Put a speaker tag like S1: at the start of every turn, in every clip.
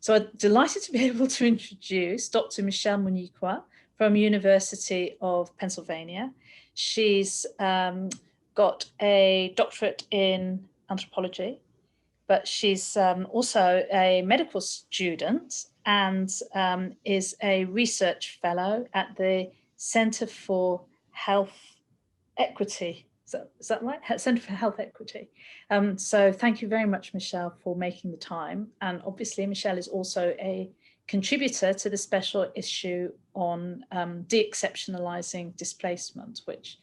S1: So I'm delighted to be able to introduce Dr. Michelle Munyikwa from University of Pennsylvania. She's got a doctorate in anthropology, but she's also a medical student and is a research fellow at the Center for Health Equity. Is that right? Center for Health Equity. So thank you very much, Michelle, for making the time. And obviously, Michelle is also a contributor to the special issue on de-exceptionalizing displacement, which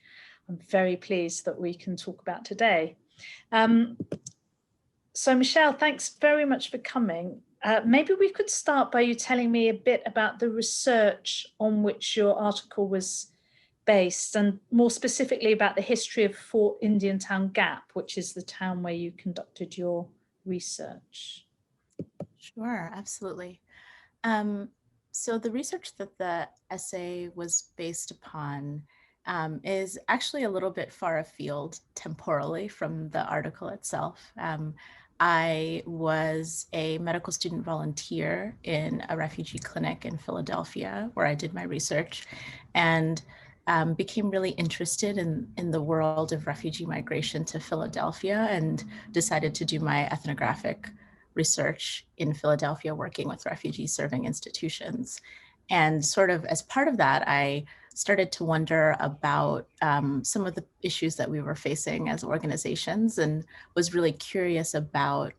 S1: I'm very pleased that we can talk about today. So Michelle, thanks very much for coming. Maybe we could start by you telling me a bit about the research on which your article was based, and more specifically about the history of Fort Indiantown Gap, which is the town where you conducted your research.
S2: Sure, absolutely. So the research that the essay was based upon is actually a little bit far afield temporally from the article itself. I was a medical student volunteer in a refugee clinic in Philadelphia where I did my research, and became really interested in the world of refugee migration to Philadelphia, and decided to do my ethnographic research in Philadelphia working with refugee serving institutions. And sort of as part of that, I started to wonder about some of the issues that we were facing as organizations, and was really curious about,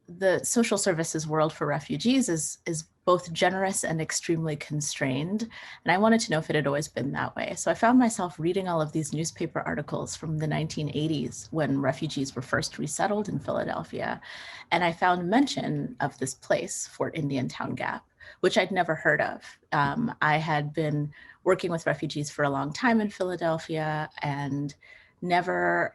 S2: the social services world for refugees is both generous and extremely constrained. And I wanted to know if it had always been that way. So I found myself reading all of these newspaper articles from the 1980s when refugees were first resettled in Philadelphia. And I found mention of this place, Fort Indiantown Gap, which I'd never heard of. I had been working with refugees for a long time in Philadelphia and never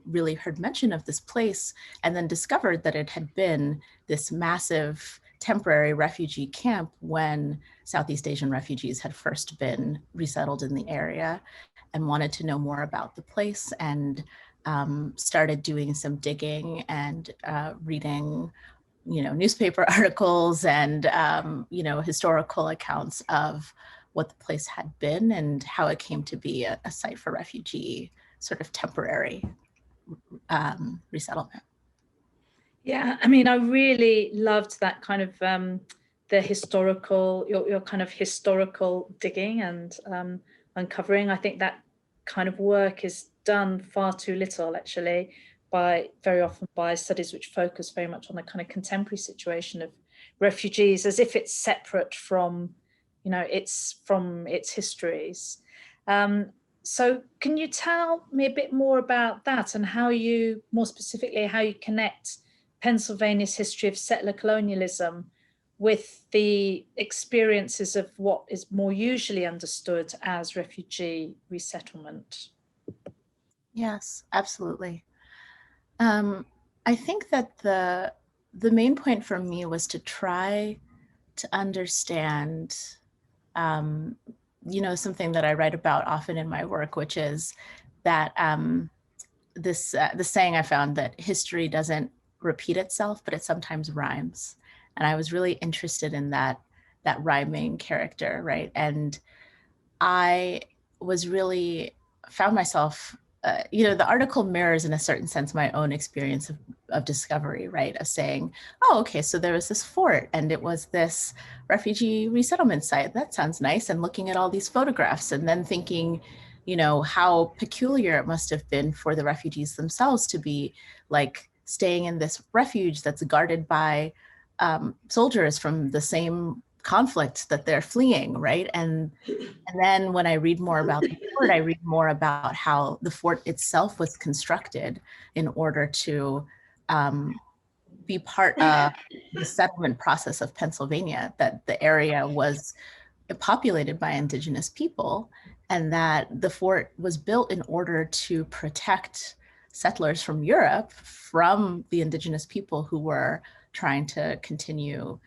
S2: really heard mention of this place, and then discovered that it had been this massive temporary refugee camp when Southeast Asian refugees had first been resettled in the area, and wanted to know more about the place, and started doing some digging and reading newspaper articles and historical accounts of what the place had been and how it came to be a site for refugee sort of temporary resettlement.
S1: Yeah, I mean, I really loved that kind of the historical, your kind of historical digging and uncovering. I think that kind of work is done far too little, actually, very often by studies which focus very much on the kind of contemporary situation of refugees, as if it's separate from, its histories. So can you tell me a bit more about that, and more specifically, how you connect Pennsylvania's history of settler colonialism with the experiences of what is more usually understood as refugee resettlement?
S2: Yes, absolutely. I think that the main point for me was to try to understand something that I write about often in my work, which is that the saying I found, that history doesn't repeat itself, but it sometimes rhymes. And I was really interested in that rhyming character, right? And I found myself, the article mirrors in a certain sense my own experience of discovery, right? Of saying, oh, okay, so there was this fort and it was this refugee resettlement site. That sounds nice. And looking at all these photographs and then thinking, how peculiar it must have been for the refugees themselves to be like staying in this refuge that's guarded by soldiers from the same conflict that they're fleeing, right? And then when I read more about the fort, I read more about how the fort itself was constructed in order to be part of the settlement process of Pennsylvania, that the area was populated by indigenous people, and that the fort was built in order to protect settlers from Europe from the indigenous people who were trying to continue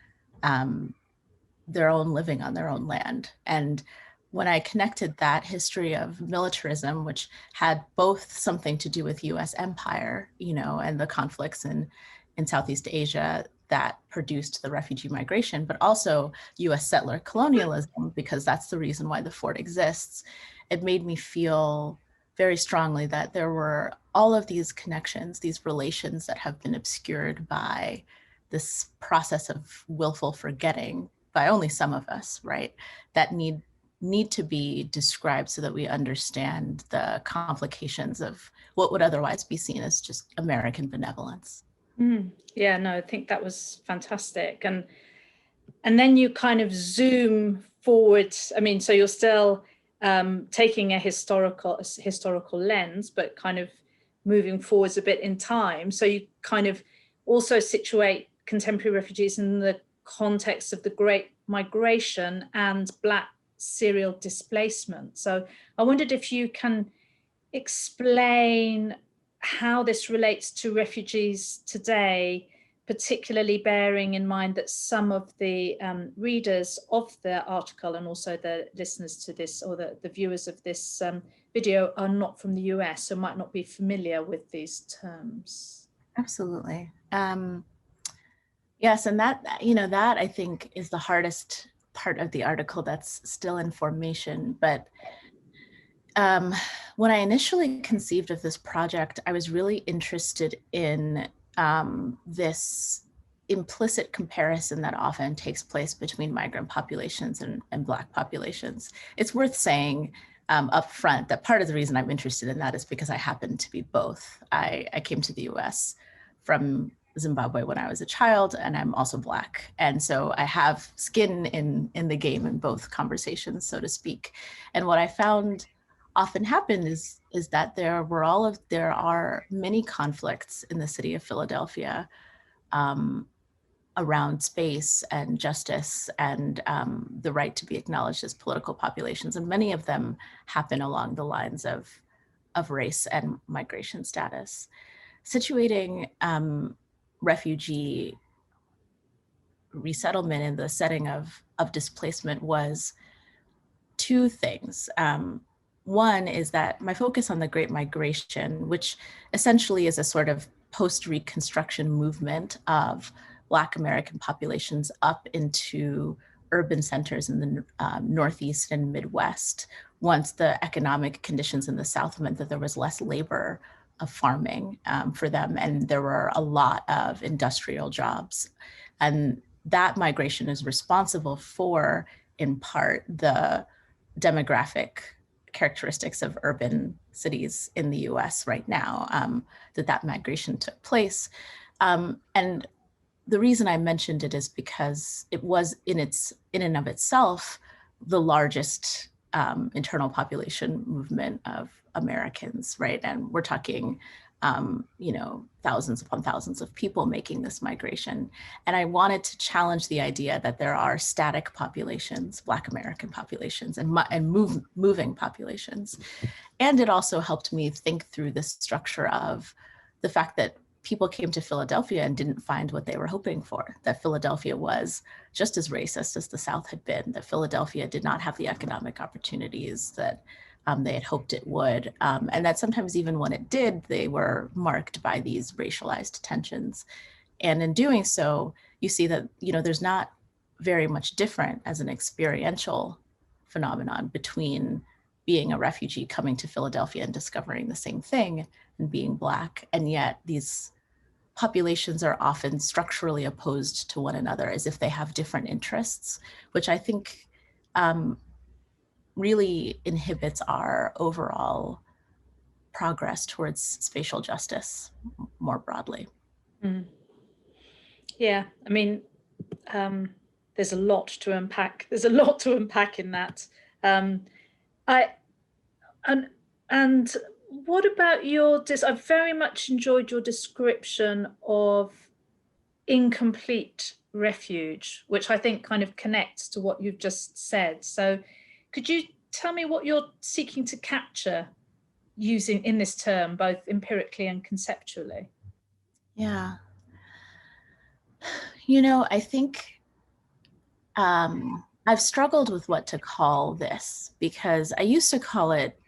S2: their own living on their own land. And when I connected that history of militarism, which had both something to do with US empire, and the conflicts in Southeast Asia that produced the refugee migration, but also US settler colonialism, because that's the reason why the fort exists. It made me feel very strongly that there were all of these connections, these relations that have been obscured by this process of willful forgetting by only some of us, right? That need to be described so that we understand the complications of what would otherwise be seen as just American benevolence.
S1: Yeah, no, I think that was fantastic. And then you kind of zoom forward. I mean, so you're still taking a historical lens, but kind of moving forwards a bit in time. So you kind of also situate contemporary refugees in the context of the Great Migration and Black serial displacement. So I wondered if you can explain how this relates to refugees today, particularly bearing in mind that some of the readers of the article and also the listeners to this, or the viewers of this video, are not from the US, so might not be familiar with these terms.
S2: Absolutely. Yes, and that, that I think is the hardest part of the article that's still in formation. But when I initially conceived of this project, I was really interested in this implicit comparison that often takes place between migrant populations and Black populations. It's worth saying up front that part of the reason I'm interested in that is because I happen to be both. I came to the US from Zimbabwe when I was a child, and I'm also Black. And so I have skin in the game in both conversations, so to speak. And what I found often happened is that there are many conflicts in the city of Philadelphia around space and justice and the right to be acknowledged as political populations. And many of them happen along the lines of race and migration status. Situating refugee resettlement in the setting of displacement was two things. One is that my focus on the Great Migration, which essentially is a sort of post-Reconstruction movement of Black American populations up into urban centers in the Northeast and Midwest, once the economic conditions in the South meant that there was less labor of farming for them, and there were a lot of industrial jobs. And that migration is responsible for, in part, the demographic characteristics of urban cities in the US right now, that migration took place. And the reason I mentioned it is because it was in and of itself the largest internal population movement of Americans, right? And we're talking, thousands upon thousands of people making this migration. And I wanted to challenge the idea that there are static populations, Black American populations, and moving populations. And it also helped me think through the structure of the fact that people came to Philadelphia and didn't find what they were hoping for, that Philadelphia was just as racist as the South had been, that Philadelphia did not have the economic opportunities that they had hoped it would. And that sometimes even when it did, they were marked by these racialized tensions. And in doing so, you see that, there's not very much different as an experiential phenomenon between being a refugee coming to Philadelphia and discovering the same thing and being Black. And yet these populations are often structurally opposed to one another as if they have different interests, which I think really inhibits our overall progress towards spatial justice more broadly.
S1: Yeah, I mean, there's a lot to unpack. There's a lot to unpack in that. And what about I very much enjoyed your description of incomplete refuge, which I think kind of connects to what you've just said. So could you tell me what you're seeking to capture using in this term, both empirically and conceptually?
S2: Yeah. I think I've struggled with what to call this, because I used to call it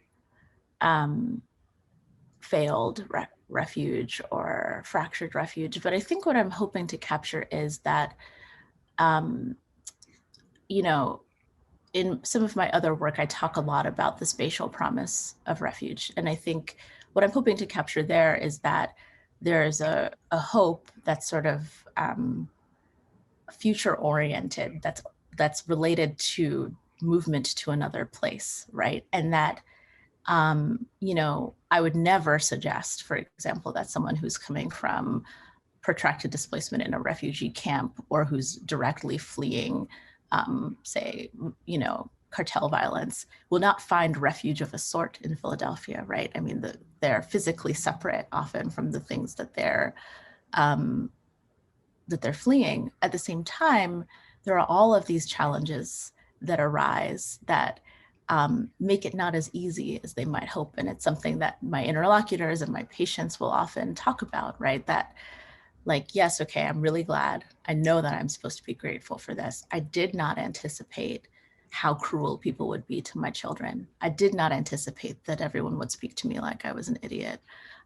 S2: failed refuge or fractured refuge. But I think what I'm hoping to capture is that, you know, in some of my other work, I talk a lot about the spatial promise of refuge. And I think what I'm hoping to capture there is that there's a hope that's sort of future oriented, that's related to movement to another place, right? And that, you know, I would never suggest, for example, that someone who's coming from protracted displacement in a refugee camp or who's directly fleeing, say, you know, cartel violence will not find refuge of a sort in Philadelphia, right? I mean, they're physically separate often from the things that they're fleeing. At the same time, there are all of these challenges that arise that make it not as easy as they might hope. And it's something that my interlocutors and my patients will often talk about, right? That, like, yes, okay, I'm really glad. I know that I'm supposed to be grateful for this. I did not anticipate how cruel people would be to my children. I did not anticipate that everyone would speak to me like I was an idiot.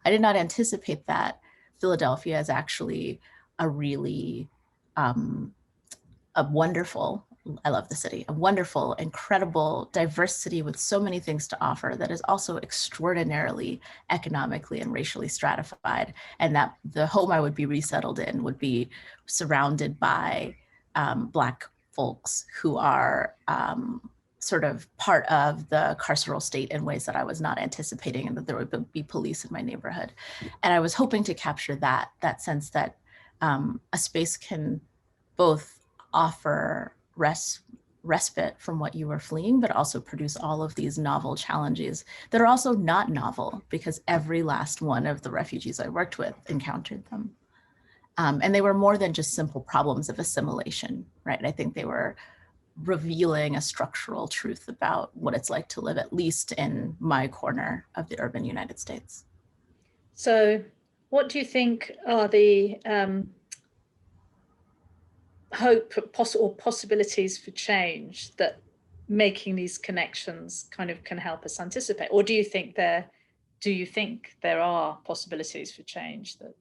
S2: I did not anticipate that Philadelphia is actually a really a wonderful, I love the city, a wonderful, incredible, diverse city with so many things to offer that is also extraordinarily economically and racially stratified. And that the home I would be resettled in would be surrounded by Black folks who are sort of part of the carceral state in ways that I was not anticipating, and that there would be police in my neighborhood. And I was hoping to capture that sense that a space can both offer respite from what you were fleeing, but also produce all of these novel challenges that are also not novel, because every last one of the refugees I worked with encountered them. And they were more than just simple problems of assimilation, right? I think they were revealing a structural truth about what it's like to live, at least in my corner of the urban United States.
S1: So what do you think are the hope or possibilities for change that making these connections kind of can help us anticipate? Or do you think there are possibilities for change that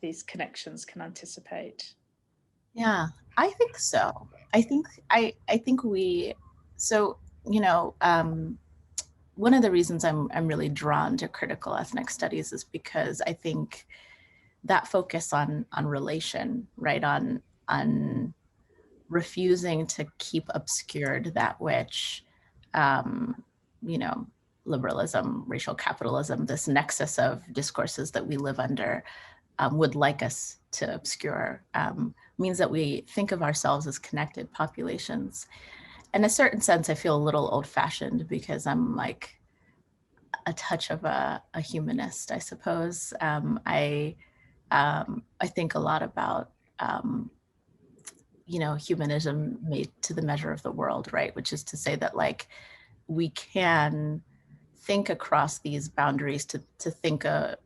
S1: these connections can anticipate?
S2: Yeah, I think so. I think we, so, you know, one of the reasons I'm really drawn to critical ethnic studies is because I think that focus on relation, right, on refusing to keep obscured that which, you know, liberalism, racial capitalism, this nexus of discourses that we live under would like us to obscure, means that we think of ourselves as connected populations. In a certain sense, I feel a little old-fashioned because I'm like a touch of a humanist, I suppose. I think a lot about, you know, humanism made to the measure of the world, right? Which is to say that, like, we can think across these boundaries to think a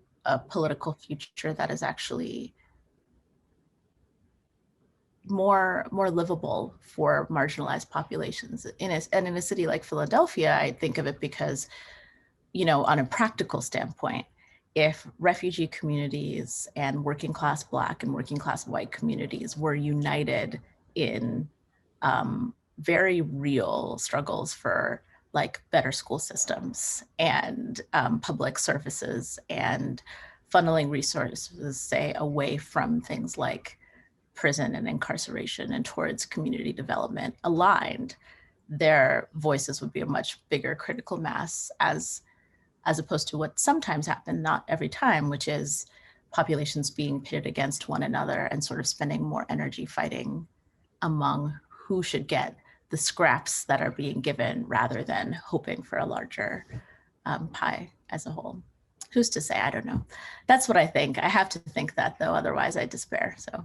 S2: political future that is actually more livable for marginalized populations. And in a city like Philadelphia, I think of it because, you know, on a practical standpoint, if refugee communities and working class Black and working class white communities were united in very real struggles for, like, better school systems and public services and funneling resources, say, away from things like prison and incarceration and towards community development aligned, their voices would be a much bigger critical mass, as opposed to what sometimes happens, not every time, which is populations being pitted against one another and sort of spending more energy fighting among who should get the scraps that are being given rather than hoping for a larger pie as a whole. Who's to say? I don't know. That's what I think. I have to think that, though, otherwise I despair. So.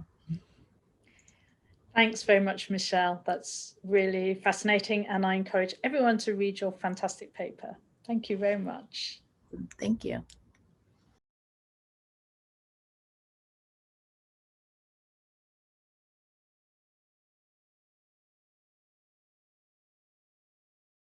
S1: Thanks very much, Michelle. That's really fascinating. And I encourage everyone to read your fantastic paper. Thank you very much.
S2: Thank you.